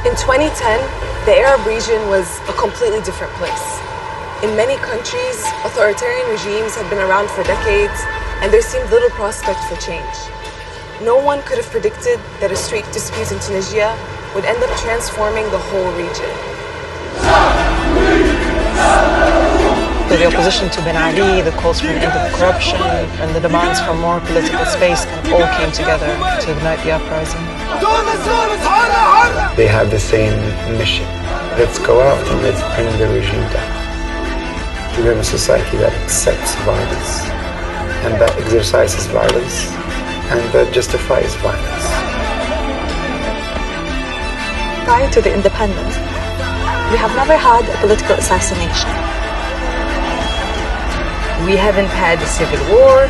In 2010, the Arab region was a completely different place. In many countries, authoritarian regimes had been around for decades, and there seemed little prospect for change. No one could have predicted that a street dispute in Tunisia would end up transforming the whole region. The opposition to Ben Ali, the calls for an end of corruption, and the demands for more political space kind of all came together to ignite the uprising. They have the same mission. Let's go out and let's bring the regime down. We have a society that accepts violence, and that exercises violence, and that justifies violence. Prior to the independence, we have never had a political assassination. We haven't had a civil war.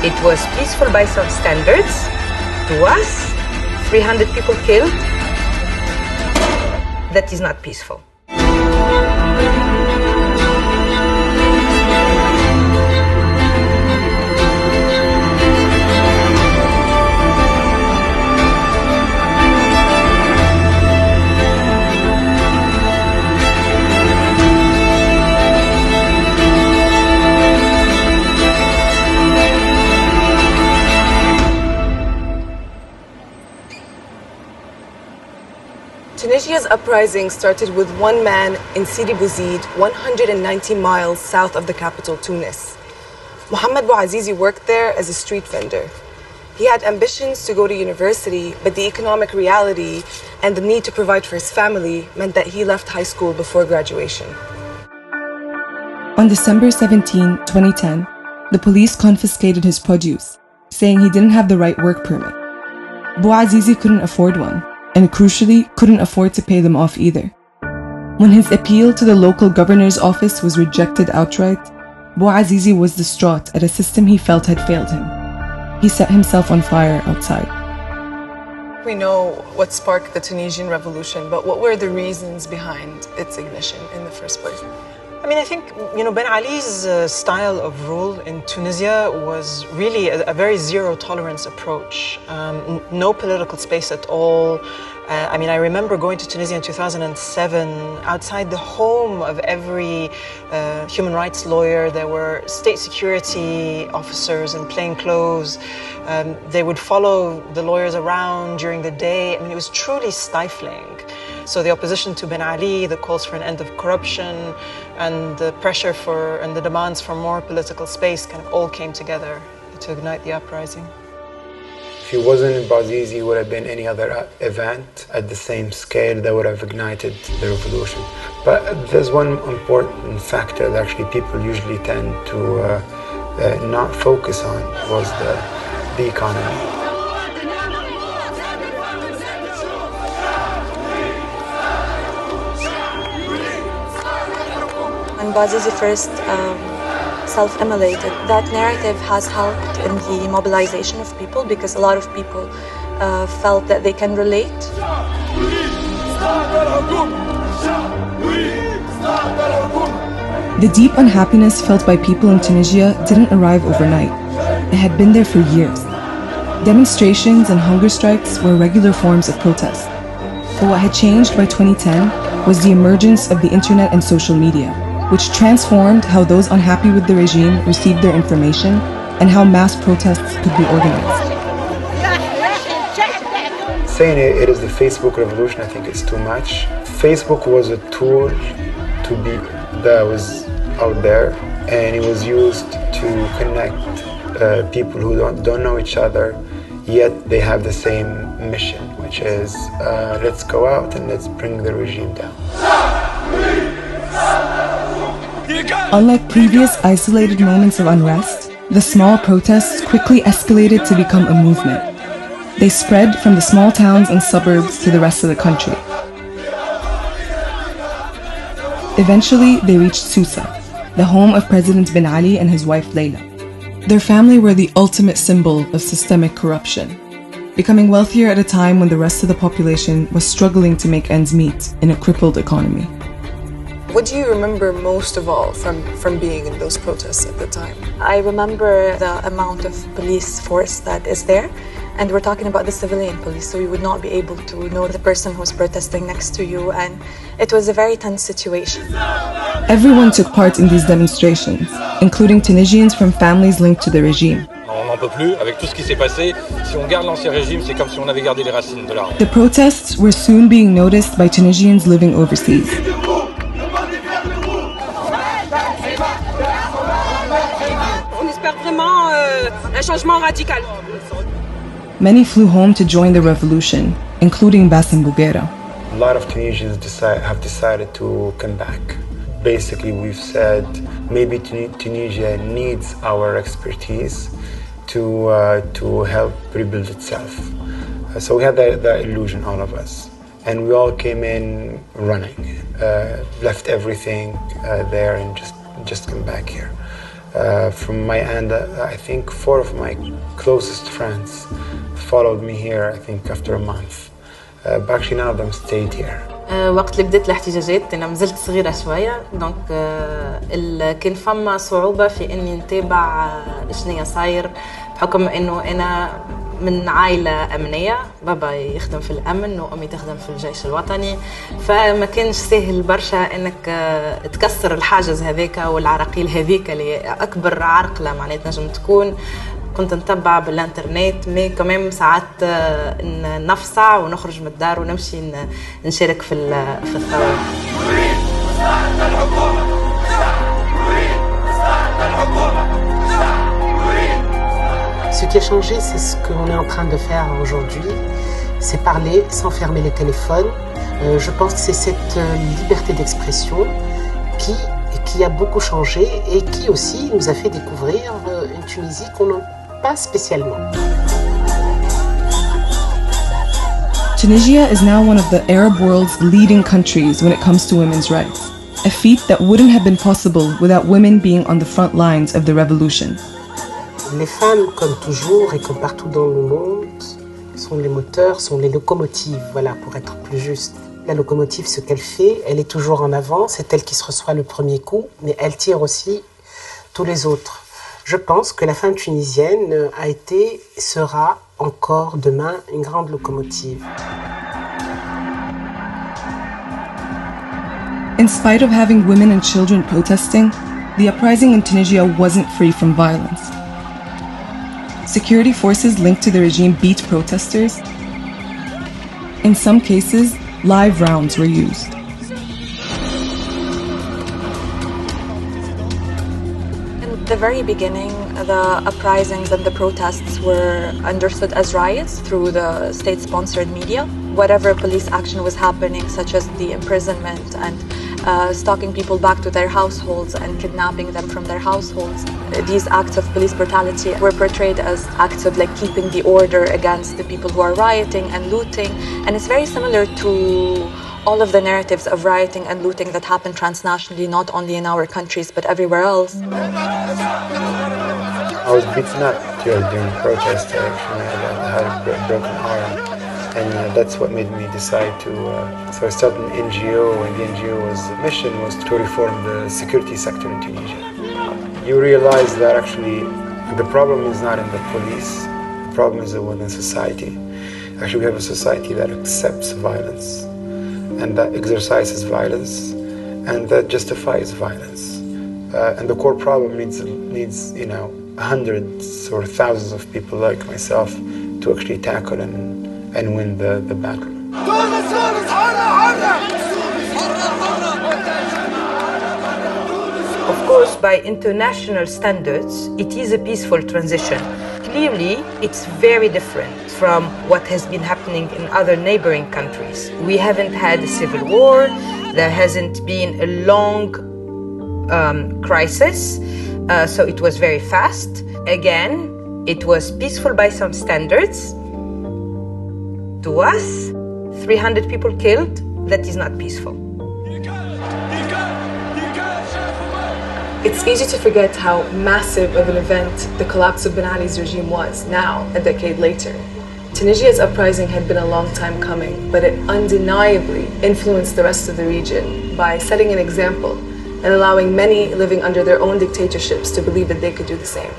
It was peaceful by some standards. To us, 300 people killed. That is not peaceful. Tunisia's uprising started with one man in Sidi Bouzied, 190 miles south of the capital, Tunis. محمد Bouazizi worked there as a street vendor. He had ambitions to go to university, but the economic reality and the need to provide for his family meant that he left high school before graduation. On December 17, 2010, the police confiscated his produce, saying he didn't have the right work permit. Bouazizi couldn't afford one, and crucially, couldn't afford to pay them off either. When his appeal to the local governor's office was rejected outright, Bouazizi was distraught at a system he felt had failed him. He set himself on fire outside. We know what sparked the Tunisian revolution, but what were the reasons behind its ignition in the first place? I mean, I think, Ben Ali's style of rule in Tunisia was really a very zero-tolerance approach. No political space at all. I mean, I remember going to Tunisia in 2007. Outside the home of every human rights lawyer, there were state security officers in plain clothes. They would follow the lawyers around during the day. I mean, it was truly stifling. So the opposition to Ben Ali, the calls for an end of corruption, and the pressure for and the demands for more political space kind of all came together to ignite the uprising. If he wasn't in Bouazizi, it would have been any other event at the same scale that would have ignited the revolution. But there's one important factor that actually people usually tend to not focus on, was the economy. When Bouazizi first self-immolated, that narrative has helped in the mobilization of people because a lot of people felt that they can relate. The deep unhappiness felt by people in Tunisia didn't arrive overnight. It had been there for years. Demonstrations and hunger strikes were regular forms of protest. But what had changed by 2010 was the emergence of the internet and social media, which transformed how those unhappy with the regime received their information and how mass protests could be organized. Saying it is the Facebook revolution, I think it's too much. Facebook was a tool that was out there, and it was used to connect people who don't know each other, yet they have the same mission, which is let's go out and let's bring the regime down. Unlike previous isolated moments of unrest, the small protests quickly escalated to become a movement. They spread from the small towns and suburbs to the rest of the country. Eventually, they reached Susa, the home of President Ben Ali and his wife Layla. Their family were the ultimate symbol of systemic corruption, becoming wealthier at a time when the rest of the population was struggling to make ends meet in a crippled economy. What do you remember most of all from being in those protests at the time? I remember the amount of police force that is there. And we're talking about the civilian police, so you would not be able to know the person who's protesting next to you, and it was a very tense situation. Everyone took part in these demonstrations, including Tunisians from families linked to the regime. On n'en peut plus, avec tout ce qui s'est passé. Si on garde l'ancien régime, c'est comme si on avait gardé les racines de l'art. The protests were soon being noticed by Tunisians living overseas. On espère vraiment un changement radical. Many flew home to join the revolution, including Bassem Bouguera. A lot of Tunisians have decided to come back. Basically, we've said maybe Tunisia needs our expertise to help rebuild itself. So we had that illusion, all of us. And we all came in running, left everything there and just come back here. From my end, I think 4 of my closest friends followed me here, I think, after a month. But actually none of them stayed here. وقت اللي بدأت الاحتجاجات أنا مازلت صغيرة شوية، دونك كان فما صعوبة في إني نتابع شنو صاير بحكم إنه أنا من عائلة أمنية، بابا يخدم في الأمن وأمي تخدم في الجيش الوطني، فما كانش سهل برشا إنك تكسر الحاجز هذاك والعراقيل هذيك اللي أكبر عرقلة معناتها نجم تكون. كنت نتبع بالانترنت مي كمان ساعات نفصع ونخرج من الدار ونمشي نشارك في الثورة. Ce qui a changé, c'est ce qu'on est en train de faire aujourd'hui, c'est parler sans fermer les téléphones. Je pense que c'est cette liberté d'expression qui a beaucoup changé et qui aussi nous a fait découvrir une Tunisie qu'on n'a pas spécialement. Tunisia is now one of the Arab world's leading countries when it comes to women's rights, a feat that wouldn't have been possible without women being on the front lines of the revolution. Les femmes, comme toujours et comme partout dans le monde, sont les moteurs, sont les locomotives, voilà, pour être plus juste. La locomotive, ce qu'elle fait, elle est toujours en avant, c'est elle qui se reçoit le premier coup, mais elle tire aussi tous les autres. Je pense que la femme tunisienne a été, sera encore demain une grande locomotive. In spite of having women and children protesting, the uprising in Tunisia wasn't free from violence. Security forces linked to the regime beat protesters. In some cases, live rounds were used. In the very beginning, the uprisings and the protests were understood as riots through the state-sponsored media. Whatever police action was happening, such as the imprisonment and stalking people back to their households and kidnapping them from their households. These acts of police brutality were portrayed as acts of like keeping the order against the people who are rioting and looting. And it's very similar to all of the narratives of rioting and looting that happen transnationally, not only in our countries, but everywhere else. I was beaten up during the protest. Actually, I had a broken arm. And that's what made me decide to, so I started an NGO, and the NGO's mission was to reform the security sector in Tunisia. You realize that actually the problem is not in the police, the problem is within society. Actually, we have a society that accepts violence, and that exercises violence, and that justifies violence. And the core problem needs you know, hundreds or thousands of people like myself to actually tackle and win the battle. Of course, by international standards, it is a peaceful transition. Clearly, it's very different from what has been happening in other neighboring countries. We haven't had a civil war, there hasn't been a long crisis, so it was very fast. Again, it was peaceful by some standards. To us, 300 people killed, that is not peaceful. It's easy to forget how massive of an event the collapse of Ben Ali's regime was now, a decade later. Tunisia's uprising had been a long time coming, but it undeniably influenced the rest of the region by setting an example and allowing many living under their own dictatorships to believe that they could do the same.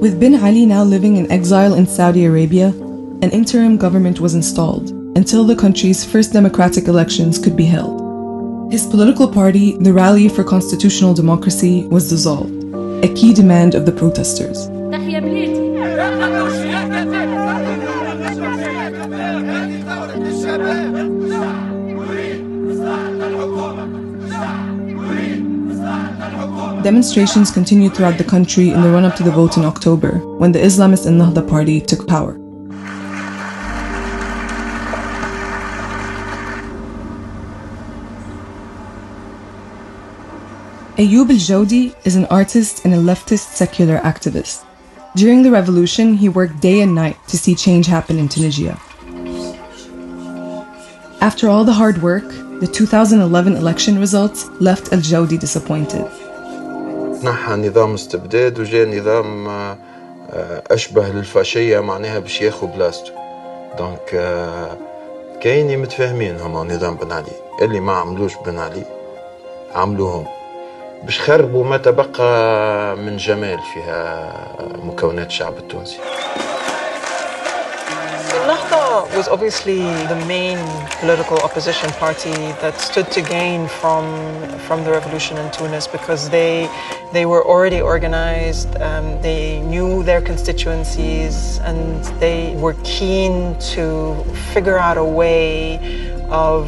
With bin Ali now living in exile in Saudi Arabia, an interim government was installed until the country's first democratic elections could be held. His political party, the Rally for Constitutional Democracy, was dissolved, a key demand of the protesters. Demonstrations continued throughout the country in the run-up to the vote in October, when the Islamist Ennahda party took power. Ayoub al-Jawdi is an artist and a leftist secular activist. During the revolution, he worked day and night to see change happen in Tunisia. After all the hard work, the 2011 election results left al-Jawdi disappointed. نحى نظام استبداد وجاء نظام أشبه للفاشية معناها باش ياخو بلاصتو. دونك كاينين متفاهمين هما نظام بن علي اللي ما عملوش بن علي عملوهم باش خربوا ما تبقى من جمال فيها مكونات الشعب التونسي. اللاحقة was obviously the main political opposition party that stood to gain from the revolution in Tunis because they were already organized, they knew their constituencies, and they were keen to figure out a way of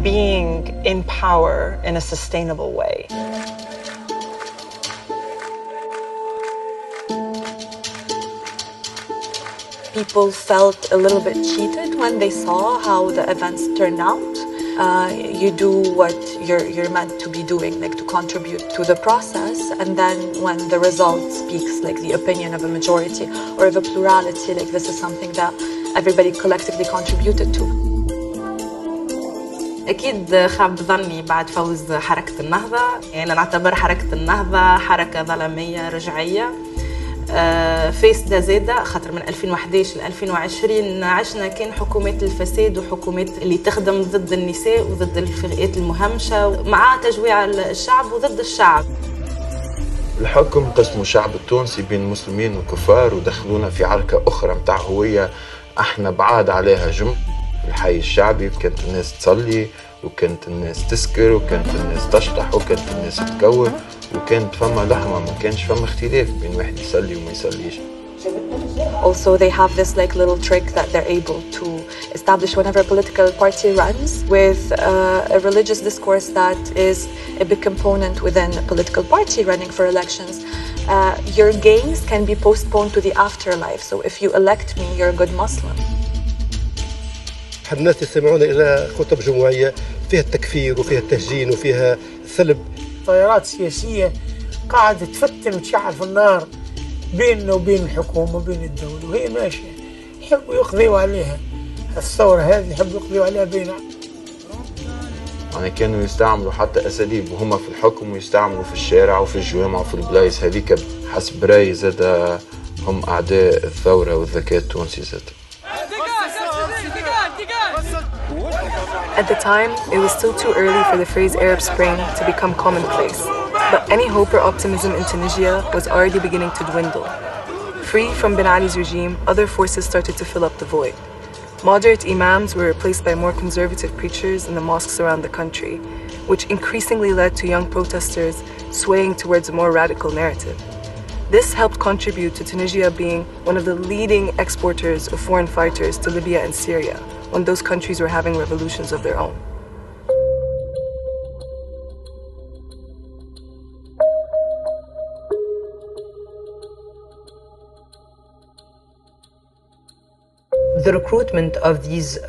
being in power in a sustainable way. People felt a little bit cheated when they saw how the events turned out. You do what you're meant to be doing, like to contribute to the process, and then when the result speaks like the opinion of a majority or of a plurality, like this is something that everybody collectively contributed to. أكيد خاب ظني بعد فوز حركة النهضة، يعني نعتبر حركة النهضة حركة ظلامية رجعية فاسدة زادة، خاطر من 2011 ل 2020 عشنا كان حكومات الفساد وحكومات اللي تخدم ضد النساء وضد الفئات المهمشة مع تجويع الشعب وضد الشعب. الحكم قسموا الشعب التونسي بين مسلمين وكفار ودخلونا في عركة أخرى متاع هوية احنا بعاد عليها جمع. الحي الشعبي كانت الناس تصلي وكانت الناس تسكر وكانت الناس تشطح وكانت الناس تكور وكانت فما لحمة ما كانش فما اختلاف بين واحد يصلي وما يصليش. Also, they have this like little trick that they're able to establish whenever a political party runs with a religious discourse that is a big component within a political party running for elections. Your gains can be postponed to the afterlife. So if you elect me, you're a good Muslim. الناس يستمعون إلى خطب جمعية فيها التكفير وفيها التهجين وفيها السلب. تيارات سياسية قاعدة تفتن وتشعل في النار بيننا وبين الحكومة وبين الدولة وهي ماشية يحبوا يقضيوا عليها. الثورة هذه يحبوا يقضيوا عليها بيننا. يعني كانوا يستعملوا حتى أساليب وهم في الحكم ويستعملوا في الشارع وفي الجوامع وفي البلايص هذيك حسب رأيي زاد هم أعداء الثورة والذكاء التونسي زاد. At the time, it was still too early for the phrase Arab Spring to become commonplace, but any hope or optimism in Tunisia was already beginning to dwindle. Free from Ben Ali's regime, other forces started to fill up the void. Moderate imams were replaced by more conservative preachers in the mosques around the country, which increasingly led to young protesters swaying towards a more radical narrative. This helped contribute to Tunisia being one of the leading exporters of foreign fighters to Libya and Syria, when those countries were having revolutions of their own. The recruitment of these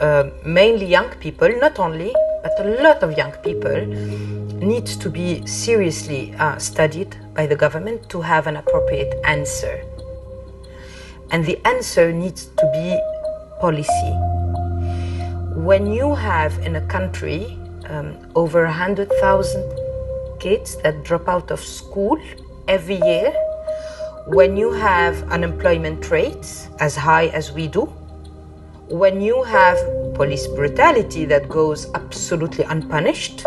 mainly young people, not only, but a lot of young people, needs to be seriously studied by the government to have an appropriate answer. And the answer needs to be policy. When you have in a country over 100,000 kids that drop out of school every year, when you have unemployment rates as high as we do, when you have police brutality that goes absolutely unpunished,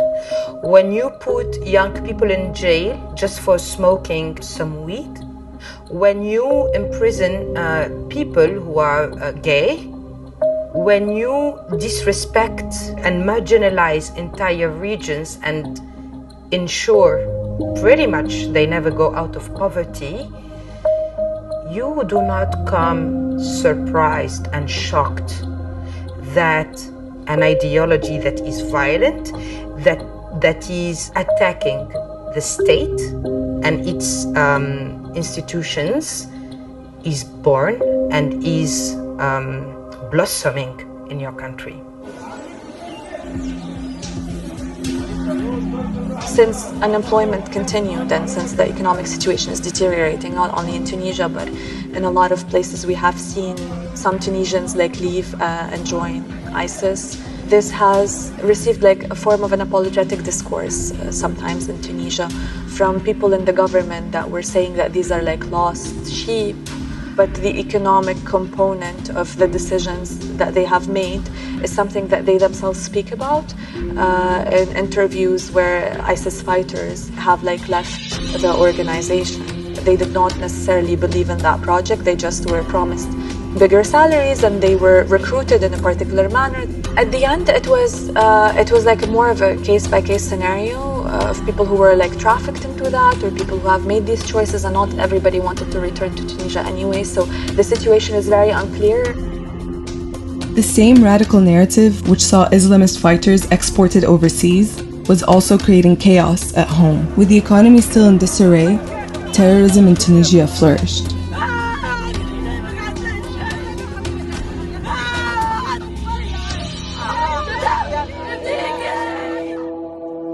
when you put young people in jail just for smoking some weed, When you imprison people who are gay, when you disrespect and marginalize entire regions and ensure pretty much they never go out of poverty, you do not come surprised and shocked that an ideology that is violent, that is attacking the state and its institutions is born and is blossoming in your country. Since unemployment continued and since the economic situation is deteriorating, not only in Tunisia but in a lot of places, we have seen some Tunisians leave and join ISIS. This has received a form of an apologetic discourse sometimes in Tunisia from people in the government that were saying that these are lost sheep. But the economic component of the decisions that they have made is something that they themselves speak about in interviews where ISIS fighters have left the organization. They did not necessarily believe in that project. They just were promised bigger salaries and they were recruited in a particular manner. At the end, it was more of a case-by-case scenario of people who were trafficked into that, or people who have made these choices, and not everybody wanted to return to Tunisia anyway. So the situation is very unclear. The same radical narrative which saw Islamist fighters exported overseas was also creating chaos at home. With the economy still in disarray, terrorism in Tunisia flourished.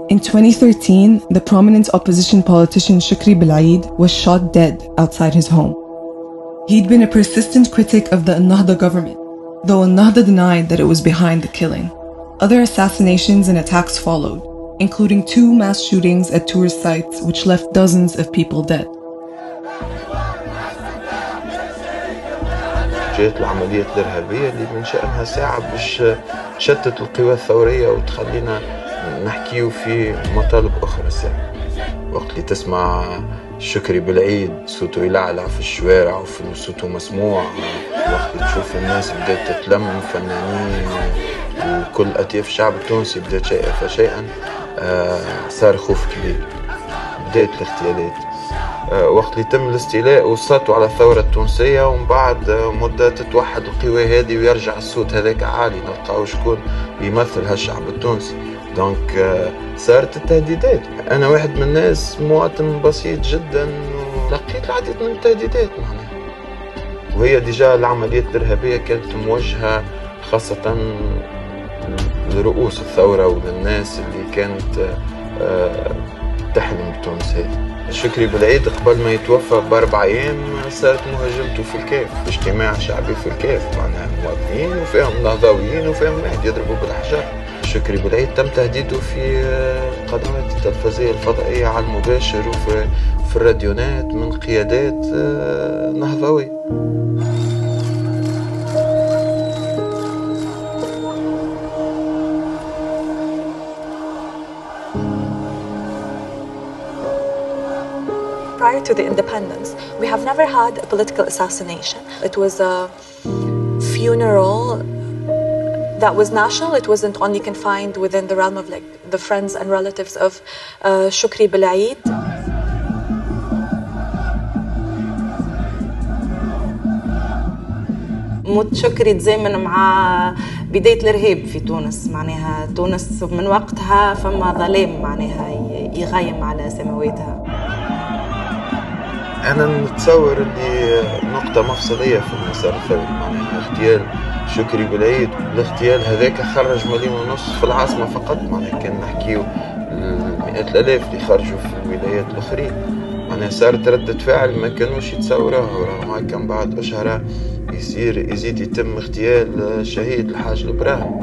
In 2013, the prominent opposition politician Shukri Belaid was shot dead outside his home. He'd been a persistent critic of the Ennahda government, though Ennahda denied that it was behind the killing. Other assassinations and attacks followed, including 2 mass shootings at tourist sites which left dozens of people dead. جاءت العمليات الإرهابية اللي من شأنها ساعة باش تشتت القوى الثورية وتخلينا نحكيو في مطالب أخرى ساعة. وقت اللي تسمع شكري بالعيد صوته يلعلع في الشوارع وصوته مسموع، وقت اللي تشوف الناس بدأت تتلمم، فنانين وكل أطياف الشعب التونسي بدأت شيئا فشيئا، صار خوف كبير. بدأت الاغتيالات. وقت اللي تم الاستيلاء وصلتوا على الثورة التونسية، ومن بعد مدة تتوحد القوى هذه ويرجع الصوت هذاك عالي، نلقاو شكون يمثل هالشعب التونسي. دونك صارت التهديدات. أنا واحد من الناس مواطن بسيط جدا ولقيت العديد من التهديدات معناها، وهي ديجا العمليات الإرهابية كانت موجهة خاصة لرؤوس الثورة وللناس اللي كانت تحلم بتونس هذه. شكري بالعيد قبل ما يتوفى ب4 أيام صارت مهاجمته في الكاف، اجتماع شعبي في الكاف، معناها موظفين وفيهم نهضويين وفيهم واحد يضربوا بالحجر. شكري بالعيد تم تهديده في القنوات التلفزيونية الفضائية على المباشر وفي الراديونات من قيادات نهضوية. Prior to the independence, we have never had a political assassination. It was a funeral that was national. It wasn't only confined within the realm of the friends and relatives of Shukri Belaid. موت شكري تزامن مع بداية الإرهاب في تونس، معناها تونس من وقتها فما ظلام معناها يغيم على سماواتها. أنا نتصور اللي نقطة مفصلية في المسار الثوري، معناها اغتيال شكري بالعيد. الاغتيال هذاك خرج 1.5 مليون في العاصمة فقط، معناها كان نحكيو المئات الآلاف اللي خرجوا في الولايات الأخرين. معناها صارت ردة فعل ما كانوش يتصوروها، ورغم هكا من بعد أشهر يزيد يتم اغتيال الشهيد الحاج البراهيم.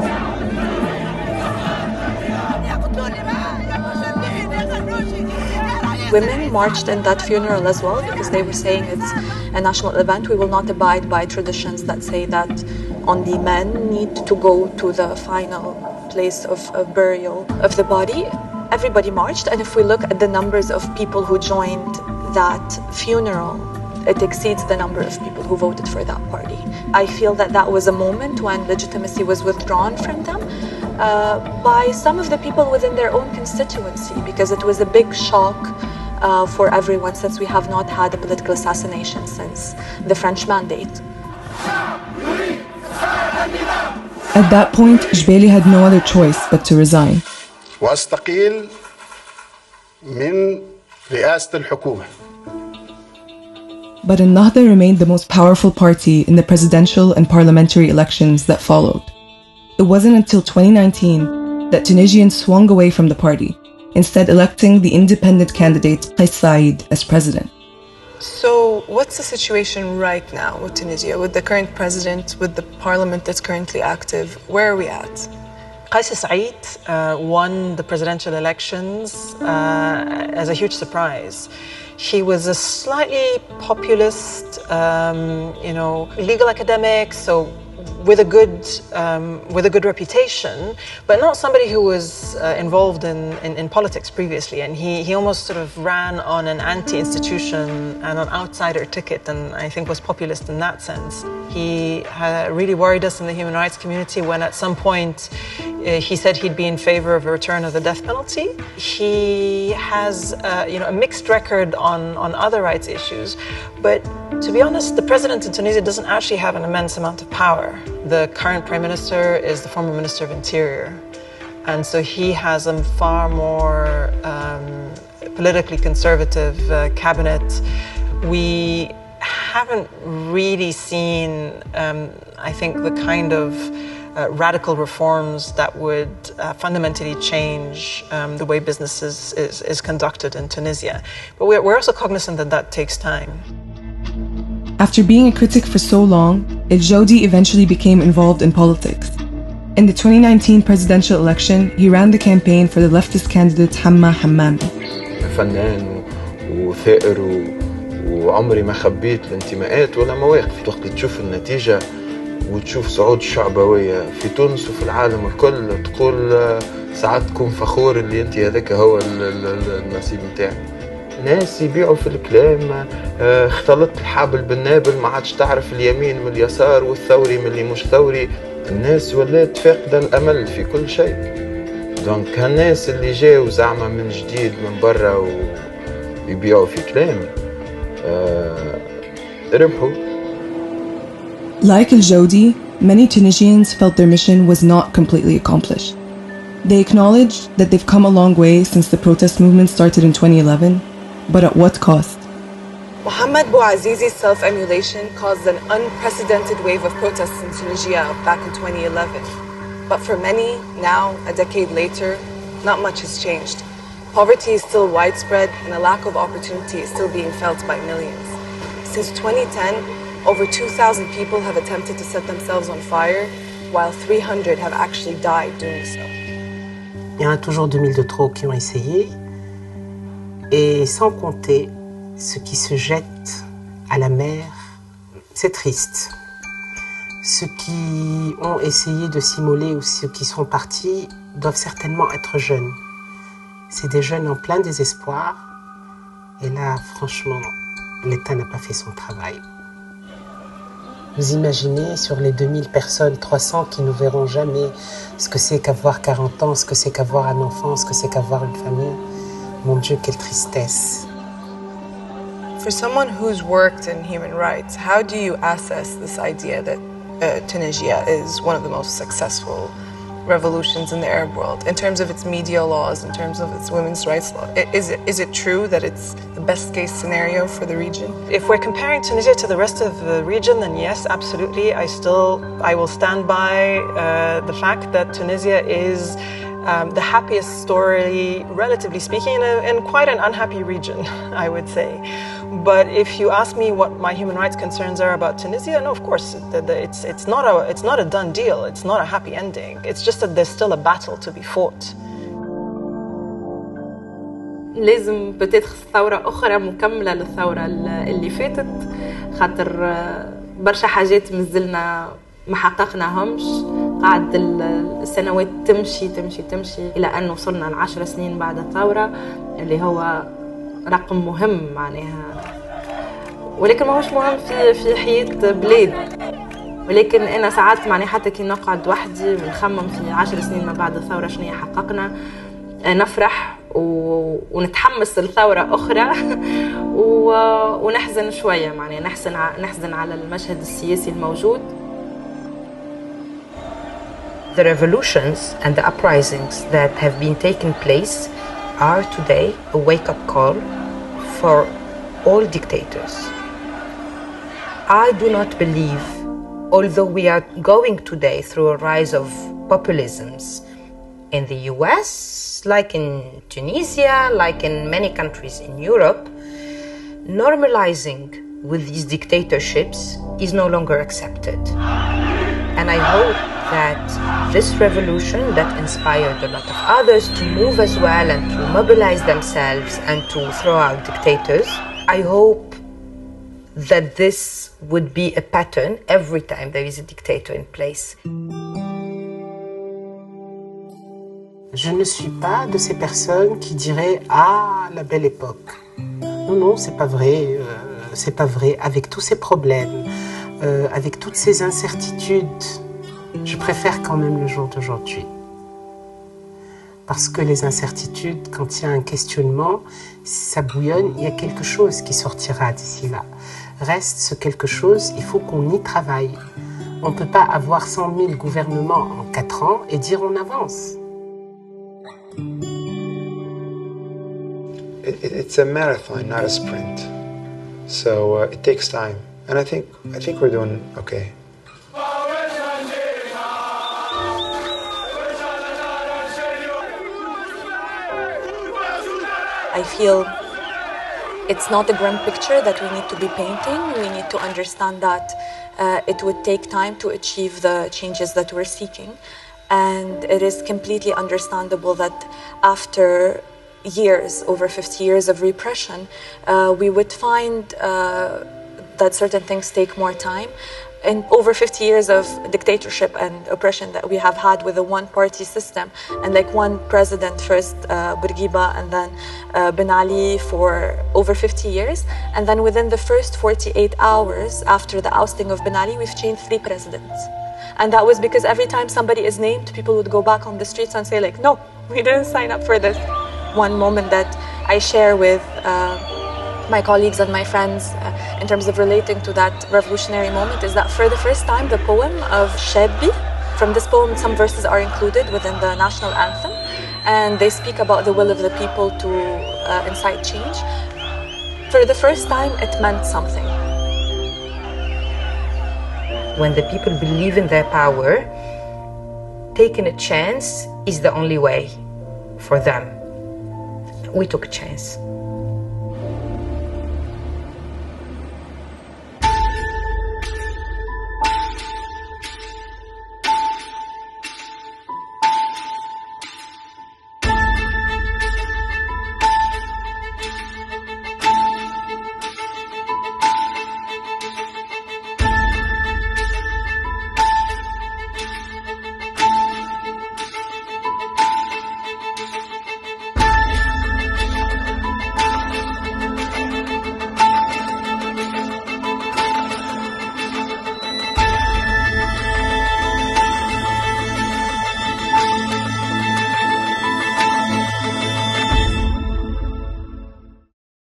Women marched in that funeral as well because they were saying it's a national event. We will not abide by traditions that say that only men need to go to the final place of burial of the body. Everybody marched, and if we look at the numbers of people who joined that funeral, it exceeds the number of people who voted for that party. I feel that that was a moment when legitimacy was withdrawn from them by some of the people within their own constituency, because it was a big shock for everyone, since we have not had a political assassination since the French Mandate. At that point, Jbeli had no other choice but to resign. واستقيل من رئاسة الحكومة. But Ennahda remained the most powerful party in the presidential and parliamentary elections that followed. It wasn't until 2019 that Tunisians swung away from the party, instead electing the independent candidate Qais Said as president. So what's the situation right now with Tunisia, with the current president, with the parliament that's currently active? Where are we at? Qais Said won the presidential elections as a huge surprise. He was a slightly populist, legal academic, so with a good reputation, but not somebody who was involved in politics previously. And he almost sort of ran on an anti-institution and an outsider ticket, and I think was populist in that sense. He really worried us in the human rights community when at some point he said he'd be in favor of a return of the death penalty. He has a mixed record on other rights issues, but to be honest, the president in Tunisia doesn't actually have an immense amount of power. The current prime minister is the former minister of interior, and so he has a far more politically conservative cabinet. We haven't really seen, I think, the kind of radical reforms that would fundamentally change the way business is conducted in Tunisia. But we're also cognizant that that takes time. After being a critic for so long, El Jodi eventually became involved in politics. In the 2019 presidential election, he ran the campaign for the leftist candidate Hamma Hammami. فنان وثائر وعمري ما خبيت الانتماءات ولا مواقف. وقت تشوف النتيجة وتشوف صعود الشعبوية في تونس وفي العالم الكل، تقول ساعات تكون فخور اللي انت هذاك هو النصيب نتاعك. ناس يبيعوا في الكلام، اختلط الحابل بالنابل، ما عادش تعرف اليمين من اليسار والثوري من اللي مش ثوري. الناس ولات فاقدة الأمل في كل شيء. دونك هالناس اللي جاوا زعما من جديد من برا ويبيعوا في كلام ربحوا. Like El Jodi, many Tunisians felt their mission was not completely accomplished. They acknowledged that they've come a long way since the protest movement started in 2011, but at what cost? Mohamed Bouazizi's self-emulation caused an unprecedented wave of protests in Tunisia back in 2011. But for many, now, a decade later, not much has changed. Poverty is still widespread and a lack of opportunity is still being felt by millions. Since 2010, over 2,000 people have attempted to set themselves on fire, while 300 have actually died doing so. Il y en a toujours 2000 de trop qui ont essayé, et sans compter ceux qui se jettent à la mer. C'est triste. Ceux qui ont essayé de s'immoler ou ceux qui sont partis doivent certainement être jeunes. C'est des jeunes en plein désespoir, et là, franchement, l'État n'a pas fait son travail. Vous imaginez, sur les 2000 personnes, 300 qui ne verront jamais ce que c'est qu'avoir 40 ans, ce que c'est qu'avoir un enfant, ce que c'est qu'avoir une famille. Mon Dieu, quelle tristesse. For someone who's worked in human rights, how do you assess this idea that Tunisia is one of the most successful revolutions in the Arab world, in terms of its media laws, in terms of its women's rights law? Is it true that it's the best case scenario for the region? If we're comparing Tunisia to the rest of the region, then yes, absolutely. I will stand by the fact that Tunisia is the happiest story, relatively speaking, in quite an unhappy region, I would say. But if you ask me what my human rights concerns are about Tunisia, no, of course, it's not a done deal. It's not a happy ending. It's just that there's still a battle to be fought. لازم بتدخل ثورة أخرى مكملة للثورة اللي فاتت، خاطر برشا حاجات مازلنا ما حققناهمش. قاعد السنوات تمشي إلى أن وصلنا ل10 سنين بعد الثورة، اللي هو رقم مهم معناها. ولكن ما هوش مهم في حياة بلاد. ولكن أنا ساعات معني حتى كي نقعد وحدي ونخمم في 10 سنين ما بعد الثورة شنو حققنا، نفرح ونتحمس لثورة أخرى ونحزن شوية، معني نحزن على المشهد السياسي الموجود. The revolutions and the uprisings that have been taking place are today a wake-up call for all dictators. I do not believe, although we are going today through a rise of populisms in the US, like in Tunisia, like in many countries in Europe, normalizing with these dictatorships is no longer accepted. And I hope that this revolution that inspired a lot of others to move as well and to mobilize themselves and to throw out dictators, I hope that this would be a pattern every time there is a dictator in place. Je ne suis pas de ces personnes qui diraient « Ah, la belle époque ». Non, non, c'est pas vrai. C'est pas vrai. Avec tous ces problèmes, avec toutes ces incertitudes, je préfère quand même le jour d'aujourd'hui. Parce que les incertitudes, quand il y a un questionnement, ça bouillonne, il y a quelque chose qui sortira d'ici là. Reste ce quelque chose, il faut qu'on y travaille. On ne peut pas avoir 100 000 gouvernements en 4 ans et dire on avance. It's a marathon, not a sprint. So it takes time. And I think we're doing okay. I feel it's not a grim picture that we need to be painting. We need to understand that it would take time to achieve the changes that we're seeking. And it is completely understandable that after years, over 50 years of repression, we would find that certain things take more time. In over 50 years of dictatorship and oppression that we have had with a one-party system and like one president, first Bourguiba and then Ben Ali for over 50 years. And then within the first 48 hours after the ousting of Ben Ali, we've changed 3 presidents. And that was because every time somebody is named, people would go back on the streets and say like, no, we didn't sign up for this. One moment that I share with my colleagues and my friends in terms of relating to that revolutionary moment is that for the first time, the poem of Shabi, from this poem, some verses are included within the national anthem, and they speak about the will of the people to incite change. For the first time, it meant something. When the people believe in their power, taking a chance is the only way for them. We took a chance.